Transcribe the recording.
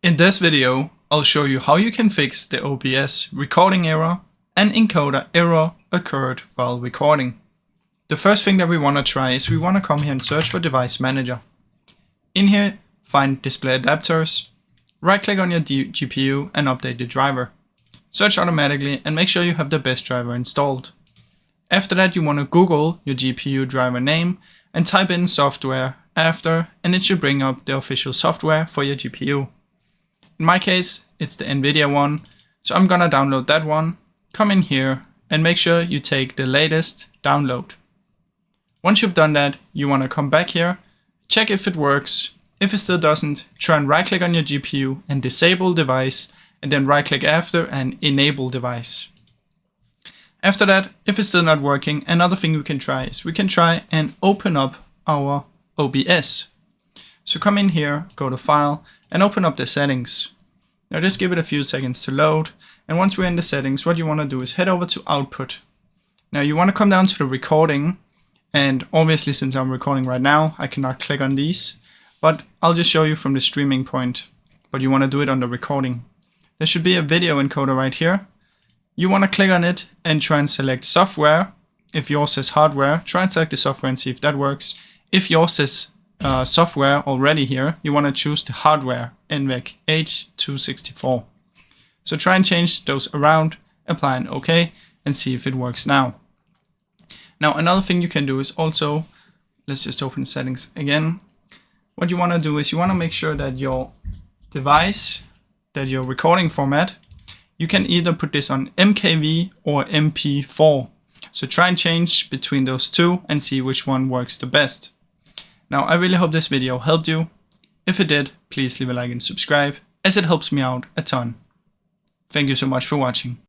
In this video, I'll show you how you can fix the OBS recording error and encoder error occurred while recording. The first thing that we want to try is we want to come here and search for Device Manager. In here, find Display Adapters, right click on your GPU and update the driver. Search automatically and make sure you have the best driver installed. After that, you want to Google your GPU driver name and type in software after, and it should bring up the official software for your GPU. In my case, it's the NVIDIA one, so I'm gonna download that one. Come in here and make sure you take the latest download. Once you've done that, you wanna come back here, check if it works. If it still doesn't, try and right click on your GPU and disable device, and then right click after and enable device. After that, if it's still not working, another thing we can try is we can try and open up our OBS. So come in here, go to File, and open up the settings. Now just give it a few seconds to load, and once we're in the settings, what you want to do is head over to Output. Now you want to come down to the recording, and obviously since I'm recording right now, I cannot click on these, but I'll just show you from the streaming point, but you want to do it on the recording. There should be a video encoder right here. You want to click on it and try and select software. If yours says hardware, try and select the software and see if that works. If yours says software already here, you want to choose the hardware NVEC H264. So try and change those around, apply an OK, and see if it works now. Now another thing you can do is also, let's just open settings again. What you want to do is you want to make sure that your device, that your recording format, you can either put this on MKV or MP4. So try and change between those two and see which one works the best. Now, I really hope this video helped you. If it did, please leave a like and subscribe, as it helps me out a ton. Thank you so much for watching.